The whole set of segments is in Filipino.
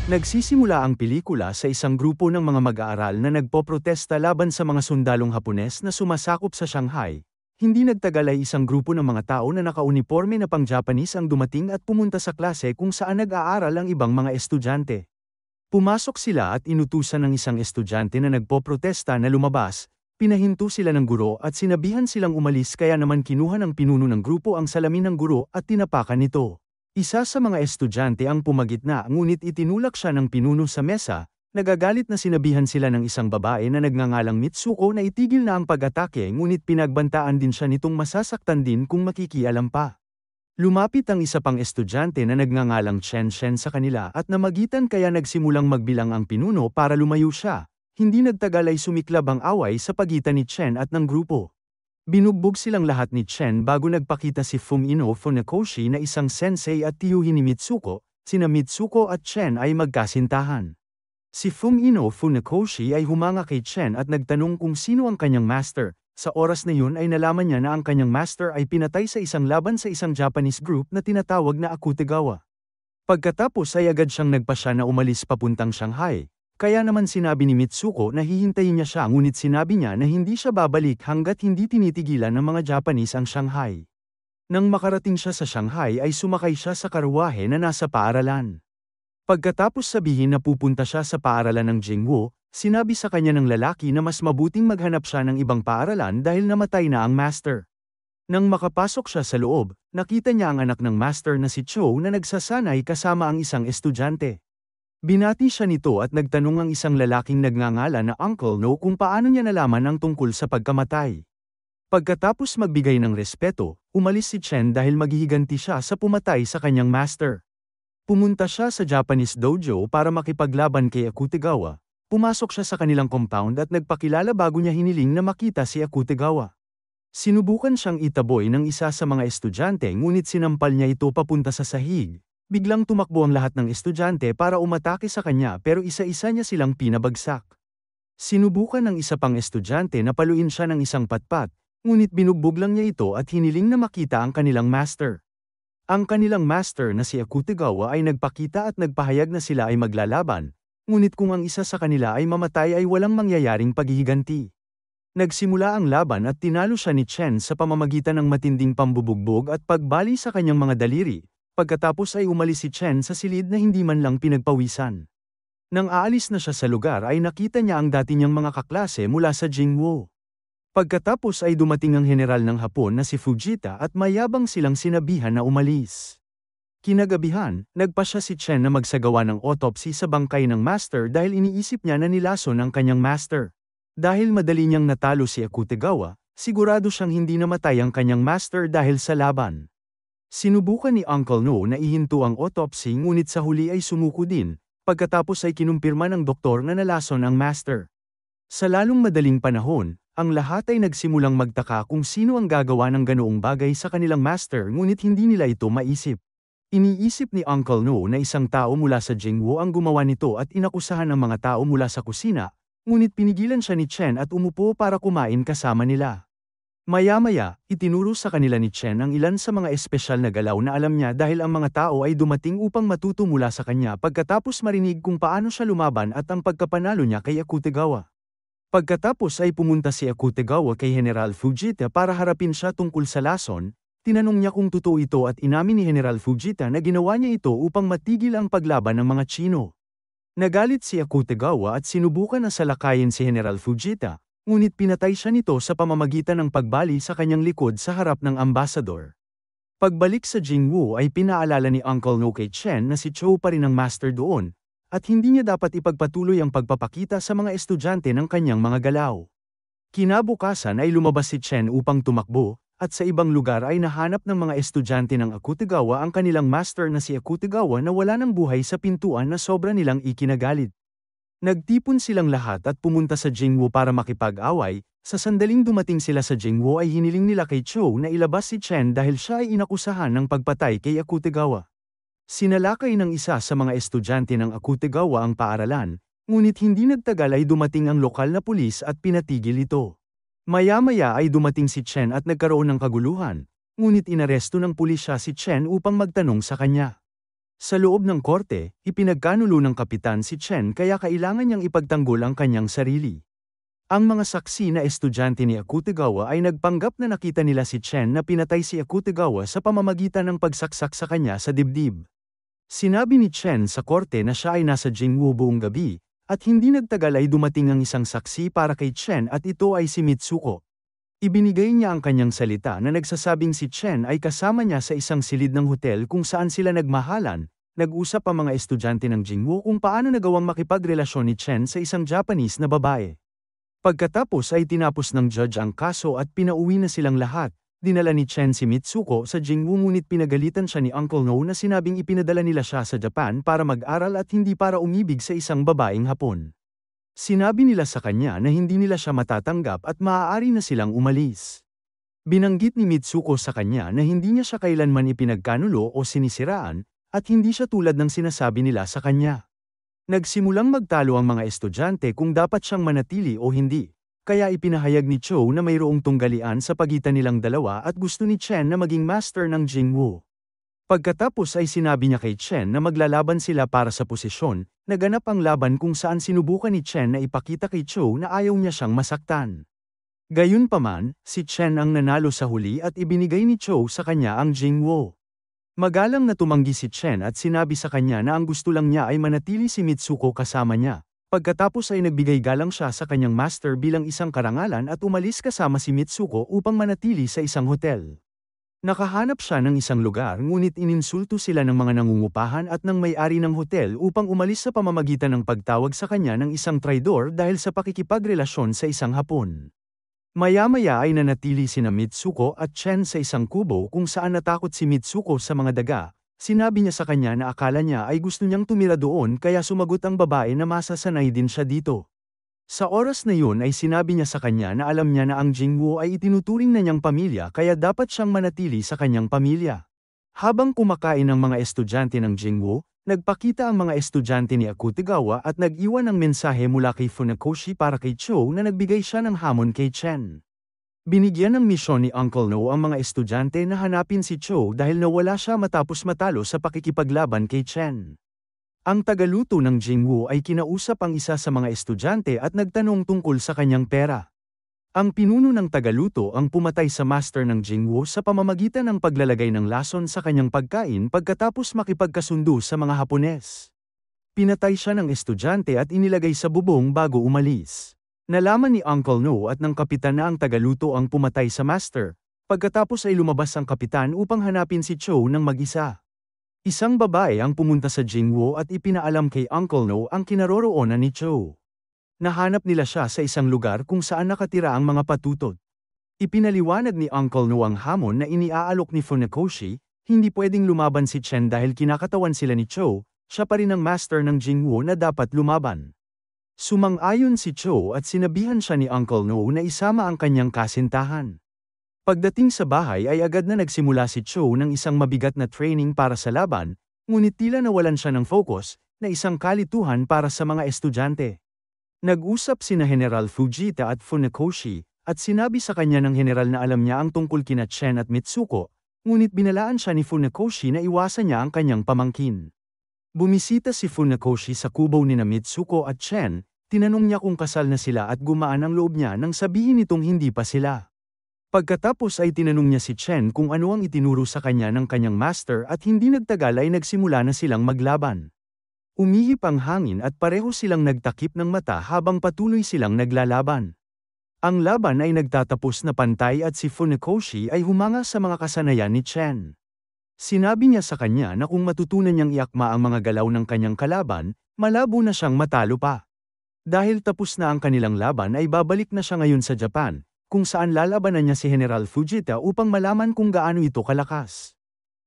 Nagsisimula ang pelikula sa isang grupo ng mga mag-aaral na nagpoprotesta laban sa mga sundalong Hapones na sumasakop sa Shanghai. Hindi nagtagal ay isang grupo ng mga tao na nakauniporme na pang-Japanese ang dumating at pumunta sa klase kung saan nag-aaral ang ibang mga estudyante. Pumasok sila at inutusan ng isang estudyante na nagpoprotesta na lumabas, pinahinto sila ng guro at sinabihan silang umalis kaya naman kinuha ng pinuno ng grupo ang salamin ng guro at tinapakan nito. Isa sa mga estudyante ang pumagitna ngunit itinulak siya ng pinuno sa mesa, nagagalit na sinabihan sila ng isang babae na nagngangalang Mitsuko na itigil na ang pag-atake ngunit pinagbantaan din siya nitong masasaktan din kung makikialam pa. Lumapit ang isa pang estudyante na nagngangalang Chen Shen sa kanila at namagitan kaya nagsimulang magbilang ang pinuno para lumayo siya. Hindi nagtagal ay sumiklab ang away sa pagitan ni Chen at ng grupo. Binugbog silang lahat ni Chen bago nagpakita si Fumino Funakoshi na isang sensei at tiyuhin ni Mitsuko, sina Mitsuko at Chen ay magkasintahan. Si Fumino Funakoshi ay humanga kay Chen at nagtanong kung sino ang kanyang master. Sa oras na yun ay nalaman niya na ang kanyang master ay pinatay sa isang laban sa isang Japanese group na tinatawag na Akutegawa. Pagkatapos ay agad siyang nagpasya na umalis papuntang Shanghai. Kaya naman sinabi ni Mitsuko na hihintayin niya siya ngunit sinabi niya na hindi siya babalik hanggat hindi tinitigilan ng mga Japanese ang Shanghai. Nang makarating siya sa Shanghai ay sumakay siya sa karwahe na nasa paaralan. Pagkatapos sabihin na pupunta siya sa paaralan ng Jingwo, sinabi sa kanya ng lalaki na mas mabuting maghanap siya ng ibang paaralan dahil namatay na ang master. Nang makapasok siya sa loob, nakita niya ang anak ng master na si Cho na nagsasanay kasama ang isang estudyante. Binati siya nito at nagtanong ang isang lalaking nagngangalan na Uncle No kung paano niya nalaman ang tungkol sa pagkamatay. Pagkatapos magbigay ng respeto, umalis si Chen dahil maghihiganti siya sa pumatay sa kanyang master. Pumunta siya sa Japanese dojo para makipaglaban kay Akutegawa. Pumasok siya sa kanilang compound at nagpakilala bago niya hiniling na makita si Akutegawa. Sinubukan siyang itaboy ng isa sa mga estudyante ngunit sinampal niya ito papunta sa sahig. Biglang tumakbo ang lahat ng estudyante para umatake sa kanya pero isa-isa niya silang pinabagsak. Sinubukan ng isa pang estudyante na paluin siya ng isang patpat, ngunit binugbog lang niya ito at hiniling na makita ang kanilang master. Ang kanilang master na si Akutegawa ay nagpakita at nagpahayag na sila ay maglalaban, ngunit kung ang isa sa kanila ay mamatay ay walang mangyayaring paghihiganti. Nagsimula ang laban at tinalo siya ni Chen sa pamamagitan ng matinding pambubugbog at pagbali sa kanyang mga daliri. Pagkatapos ay umalis si Chen sa silid na hindi man lang pinagpawisan. Nang aalis na siya sa lugar ay nakita niya ang dati niyang mga kaklase mula sa Jingwo. Pagkatapos ay dumating ang general ng Hapon na si Fujita at mayabang silang sinabihan na umalis. Kinagabihan, nagpasya si Chen na magsagawa ng autopsy sa bangkay ng master dahil iniisip niya na nilason ang kanyang master. Dahil madali niyang natalo si Akutegawa, sigurado siyang hindi namatay ang kanyang master dahil sa laban. Sinubukan ni Uncle No na ihinto ang autopsy ngunit sa huli ay sumuko din, pagkatapos ay kinumpirma ng doktor na nalason ang master. Sa lalong madaling panahon, ang lahat ay nagsimulang magtaka kung sino ang gagawa ng ganoong bagay sa kanilang master ngunit hindi nila ito maisip. Iniisip ni Uncle No na isang tao mula sa Jingwo ang gumawa nito at inakusahan ng mga tao mula sa kusina, ngunit pinigilan siya ni Chen at umupo para kumain kasama nila. Maya-maya, itinuro sa kanila ni Chen ang ilan sa mga espesyal na galaw na alam niya dahil ang mga tao ay dumating upang matuto mula sa kanya pagkatapos marinig kung paano siya lumaban at ang pagkapanalo niya kay Akutegawa. Pagkatapos ay pumunta si Akutegawa kay General Fujita para harapin siya tungkol sa lason, tinanong niya kung totoo ito at inamin ni General Fujita na ginawa niya ito upang matigil ang paglaban ng mga Tsino. Nagalit si Akutegawa at sinubukan na salakayin si General Fujita. Ngunit pinatay siya nito sa pamamagitan ng pagbali sa kanyang likod sa harap ng ambasador. Pagbalik sa Jingwo ay pinaalala ni Uncle No kay Chen na si Cho pa rin ang master doon, at hindi niya dapat ipagpatuloy ang pagpapakita sa mga estudyante ng kanyang mga galaw. Kinabukasan ay lumabas si Chen upang tumakbo, at sa ibang lugar ay nahanap ng mga estudyante ng Akutegawa ang kanilang master na si Akutegawa na wala ng buhay sa pintuan na sobra nilang ikinagalit. Nagtipon silang lahat at pumunta sa Jingwo para makipag-away. Sa sandaling dumating sila sa Jingwo ay hiniling nila kay Cho na ilabas si Chen dahil siya ay inakusahan ng pagpatay kay Akutegawa. Sinalakay ng isa sa mga estudyante ng Akutegawa ang paaralan, ngunit hindi nagtagal ay dumating ang lokal na pulis at pinatigil ito. Maya-maya ay dumating si Chen at nagkaroon ng kaguluhan, ngunit inaresto ng pulisya si Chen upang magtanong sa kanya. Sa loob ng korte, ipinagkanulo ng kapitan si Chen kaya kailangan niyang ipagtanggol ang kanyang sarili. Ang mga saksi na estudyante ni Akutagawa ay nagpanggap na nakita nila si Chen na pinatay si Akutagawa sa pamamagitan ng pagsaksak sa kanya sa dibdib. Sinabi ni Chen sa korte na siya ay nasa Jingwu buong gabi, at hindi nagtagal ay dumating ang isang saksi para kay Chen at ito ay si Mitsuko. Ibinigay niya ang kanyang salita na nagsasabing si Chen ay kasama niya sa isang silid ng hotel kung saan sila nagmahalan. Nag-usap ang mga estudyante ng Jingwu kung paano nagawang makipagrelasyon ni Chen sa isang Japanese na babae. Pagkatapos ay tinapos ng judge ang kaso at pinauwi na silang lahat. Dinala ni Chen si Mitsuko sa Jingwu ngunit pinagalitan siya ni Uncle No na sinabing ipinadala nila siya sa Japan para mag-aral at hindi para umibig sa isang babaeng Hapon. Sinabi nila sa kanya na hindi nila siya matatanggap at maaari na silang umalis. Binanggit ni Mitsuko sa kanya na hindi niya siya kailanman ipinagkanulo o sinisiraan, at hindi siya tulad ng sinasabi nila sa kanya. Nagsimulang magtalo ang mga estudyante kung dapat siyang manatili o hindi, kaya ipinahayag ni Cho na mayroong tunggalian sa pagitan nilang dalawa at gusto ni Chen na maging master ng Jingwu. Pagkatapos ay sinabi niya kay Chen na maglalaban sila para sa posisyon. Naganap ang laban kung saan sinubukan ni Chen na ipakita kay Cho na ayaw niya siyang masaktan. Gayunpaman, si Chen ang nanalo sa huli at ibinigay ni Cho sa kanya ang Jingwu. Magalang na tumanggi si Chen at sinabi sa kanya na ang gusto lang niya ay manatili si Mitsuko kasama niya. Pagkatapos ay nagbigay galang siya sa kanyang master bilang isang karangalan at umalis kasama si Mitsuko upang manatili sa isang hotel. Nakahanap siya ng isang lugar ngunit ininsulto sila ng mga nangungupahan at ng may-ari ng hotel upang umalis sa pamamagitan ng pagtawag sa kanya ng isang traidor dahil sa pakikipagrelasyon sa isang Hapon. Maya-maya ay nanatili sina Mitsuko at Chen sa isang kubo kung saan natakot si Mitsuko sa mga daga. Sinabi niya sa kanya na akala niya ay gusto niyang tumira doon kaya sumagot ang babae na masasanay din siya dito. Sa oras na yun ay sinabi niya sa kanya na alam niya na ang Jingwu ay itinuturing na niyang pamilya kaya dapat siyang manatili sa kanyang pamilya. Habang kumakain ang mga estudyante ng Jingwu, nagpakita ang mga estudyante ni Akutagawa at nag-iwan ng mensahe mula kay Funakoshi para kay Cho na nagbigay siya ng hamon kay Chen. Binigyan ng misyon ni Uncle No ang mga estudyante na hanapin si Cho dahil nawala siya matapos matalo sa pakikipaglaban kay Chen. Ang tagaluto ng Jingwu ay kinausap ang isa sa mga estudyante at nagtanong tungkol sa kanyang pera. Ang pinuno ng tagaluto ang pumatay sa master ng Jingwu sa pamamagitan ng paglalagay ng lason sa kanyang pagkain pagkatapos makipagkasundo sa mga Hapones. Pinatay siya ng estudyante at inilagay sa bubong bago umalis. Nalaman ni Uncle No at ng kapitan na ang tagaluto ang pumatay sa master. Pagkatapos ay lumabas ang kapitan upang hanapin si Cho ng mag-isa. Isang babae ang pumunta sa Jingwu at ipinaalam kay Uncle No ang kinaroroonan ni Cho. Nahanap nila siya sa isang lugar kung saan nakatira ang mga patutot. Ipinaliwanag ni Uncle No ang hamon na iniaalok ni Funakoshi, hindi pwedeng lumaban si Chen dahil kinakatawan sila ni Cho, siya pa rin ang master ng Jingwu na dapat lumaban. Sumang-ayon si Cho at sinabihan siya ni Uncle No na isama ang kanyang kasintahan. Pagdating sa bahay ay agad na nagsimula si Cho ng isang mabigat na training para sa laban, ngunit tila nawalan siya ng focus, na isang kalituhan para sa mga estudyante. Nag-usap sina General Fujita at Funakoshi, at sinabi sa kanya ng general na alam niya ang tungkol kina Chen at Mitsuko, ngunit binalaan siya ni Funakoshi na iwasan niya ang kanyang pamangkin. Bumisita si Funakoshi sa kubo ni Mitsuko at Chen, tinanong niya kung kasal na sila at gumaan ang loob niya nang sabihin nitong hindi pa sila. Pagkatapos ay tinanong niya si Chen kung ano ang itinuro sa kanya ng kanyang master at hindi nagtagal ay nagsimula na silang maglaban. Umihip ang hangin at pareho silang nagtakip ng mata habang patuloy silang naglalaban. Ang laban ay nagtatapos na pantay at si Funakoshi ay humanga sa mga kasanayan ni Chen. Sinabi niya sa kanya na kung matutunan niyang iakma ang mga galaw ng kanyang kalaban, malabo na siyang matalo pa. Dahil tapos na ang kanilang laban ay babalik na siya ngayon sa Japan, kung saan lalabanan niya si General Fujita upang malaman kung gaano ito kalakas.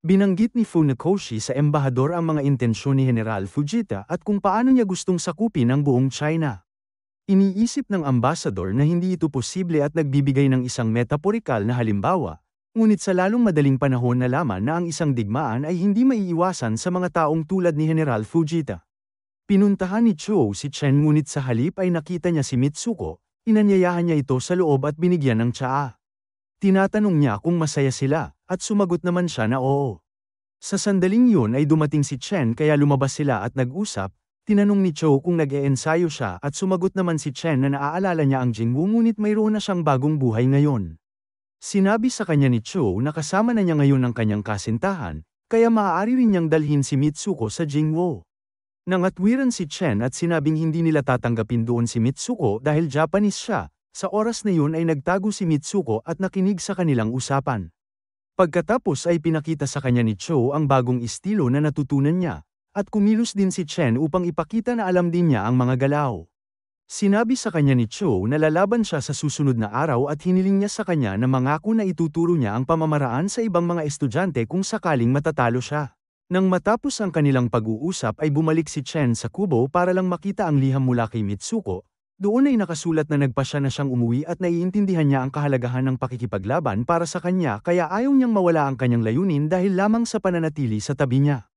Binanggit ni Funakoshi sa embahador ang mga intensyon ni General Fujita at kung paano niya gustong sakupin ang buong China. Iniisip ng ambasador na hindi ito posible at nagbibigay ng isang metaporikal na halimbawa, ngunit sa lalong madaling panahon nalaman na ang isang digmaan ay hindi maiiwasan sa mga taong tulad ni General Fujita. Pinuntahan ni Cho si Chen ngunit sa halip ay nakita niya si Mitsuko. Inanyayahan niya ito sa loob at binigyan ng tsaa. Tinatanong niya kung masaya sila, at sumagot naman siya na oo. Sa sandaling yun ay dumating si Chen kaya lumabas sila at nag-usap. Tinanong ni Cho kung nag-e-ensayo siya at sumagot naman si Chen na naaalala niya ang Jingwoo ngunit mayroon na siyang bagong buhay ngayon. Sinabi sa kanya ni Cho na kasama na niya ngayon ang kanyang kasintahan, kaya maaari rin niyang dalhin si Mitsuko sa Jingwoo. Nangatwiran si Chen at sinabing hindi nila tatanggapin doon si Mitsuko dahil Japanese siya. Sa oras na yun ay nagtago si Mitsuko at nakinig sa kanilang usapan. Pagkatapos ay pinakita sa kanya ni Cho ang bagong estilo na natutunan niya, at kumilos din si Chen upang ipakita na alam din niya ang mga galaw. Sinabi sa kanya ni Cho na lalaban siya sa susunod na araw at hiniling niya sa kanya na mangako na ituturo niya ang pamamaraan sa ibang mga estudyante kung sakaling matatalo siya. Nang matapos ang kanilang pag-uusap ay bumalik si Chen sa kubo para lang makita ang liham mula kay Mitsuko. Doon ay nakasulat na nagpasya na siyang umuwi at naiintindihan niya ang kahalagahan ng pakikipaglaban para sa kanya kaya ayaw niyang mawala ang kanyang layunin dahil lamang sa pananatili sa tabi niya.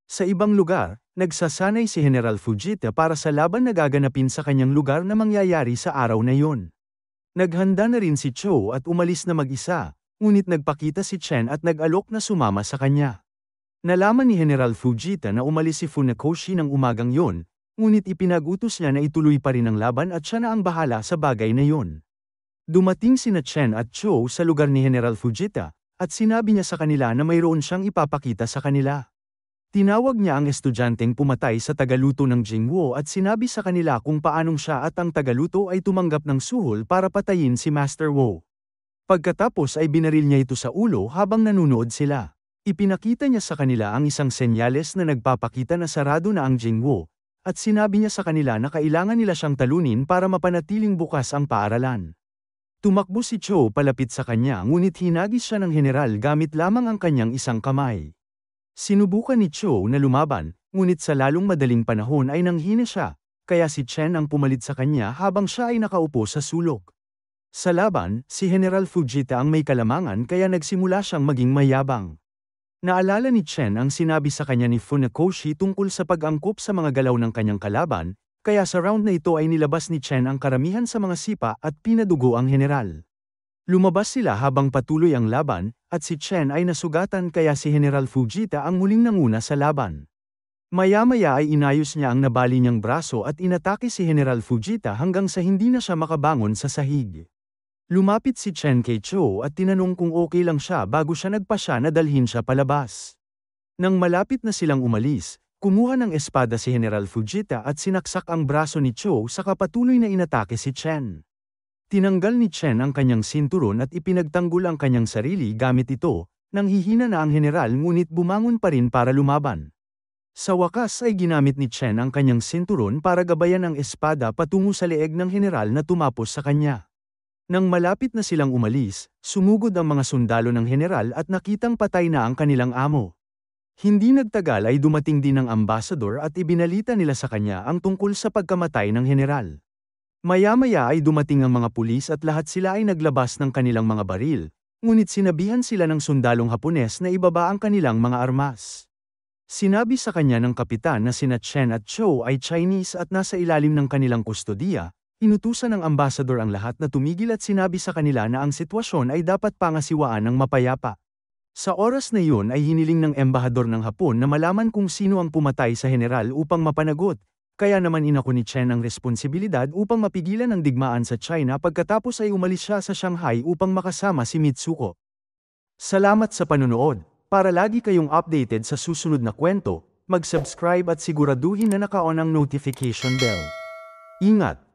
Sa ibang lugar, nagsasanay si General Fujita para sa laban na gaganapin sa kanyang lugar na mangyayari sa araw na iyon. Naghanda na rin si Cho at umalis na mag-isa, ngunit nagpakita si Chen at nag-alok na sumama sa kanya. Nalaman ni General Fujita na umalis si Funakoshi ng umagang yon, ngunit ipinag-utos niya na ituloy pa rin ang laban at siya na ang bahala sa bagay na yon. Dumating sina Chen at Cho sa lugar ni General Fujita, at sinabi niya sa kanila na mayroon siyang ipapakita sa kanila. Tinawag niya ang estudyanteng pumatay sa tagaluto ng Jingwoo at sinabi sa kanila kung paanong siya at ang tagaluto ay tumanggap ng suhol para patayin si Master Wo. Pagkatapos ay binaril niya ito sa ulo habang nanunood sila. Ipinakita niya sa kanila ang isang senyales na nagpapakita na sarado na ang Jingwoo, at sinabi niya sa kanila na kailangan nila siyang talunin para mapanatiling bukas ang paaralan. Tumakbo si Cho palapit sa kanya ngunit hinagis siya ng general gamit lamang ang kanyang isang kamay. Sinubukan ni Cho na lumaban, ngunit sa lalong madaling panahon ay nanghina siya, kaya si Chen ang pumalit sa kanya habang siya ay nakaupo sa sulok. Sa laban, si General Fujita ang may kalamangan kaya nagsimula siyang maging mayabang. Naalala ni Chen ang sinabi sa kanya ni Funakoshi tungkol sa pag-angkop sa mga galaw ng kanyang kalaban, kaya sa round na ito ay nilabas ni Chen ang karamihan sa mga sipa at pinadugo ang general. Lumabas sila habang patuloy ang laban, at si Chen ay nasugatan kaya si General Fujita ang muling nanguna sa laban. Maya-maya ay inayos niya ang nabali niyang braso at inatake si General Fujita hanggang sa hindi na siya makabangon sa sahig. Lumapit si Chen kay Cho at tinanong kung okay lang siya bago siya nagpasya na dalhin siya palabas. Nang malapit na silang umalis, kumuha ng espada si General Fujita at sinaksak ang braso ni Cho saka patuloy na inatake si Chen. Tinanggal ni Chen ang kanyang sinturon at ipinagtanggol ang kanyang sarili gamit ito, nang hihina na ang general ngunit bumangon pa rin para lumaban. Sa wakas ay ginamit ni Chen ang kanyang sinturon para gabayan ang espada patungo sa leeg ng general na tumapos sa kanya. Nang malapit na silang umalis, sumugod ang mga sundalo ng general at nakitang patay na ang kanilang amo. Hindi nagtagal ay dumating din ang ambasador at ibinalita nila sa kanya ang tungkol sa pagkamatay ng general. Maya-maya ay dumating ang mga pulis at lahat sila ay naglabas ng kanilang mga baril, ngunit sinabihan sila ng sundalong Hapones na ibaba ang kanilang mga armas. Sinabi sa kanya ng kapitan na sina Chen at Cho ay Chinese at nasa ilalim ng kanilang kustodiya. Inutusan ng ambasador ang lahat na tumigil at sinabi sa kanila na ang sitwasyon ay dapat pangasiwaan ng mapayapa. Sa oras na iyon ay hiniling ng embahador ng Hapon na malaman kung sino ang pumatay sa general upang mapanagot, kaya naman inako ni Chen ang responsibilidad upang mapigilan ang digmaan sa China pagkatapos ay umalis siya sa Shanghai upang makasama si Mitsuko. Salamat sa panunood. Para lagi kayong updated sa susunod na kwento, mag-subscribe at siguraduhin na naka-on ang notification bell. Ingat!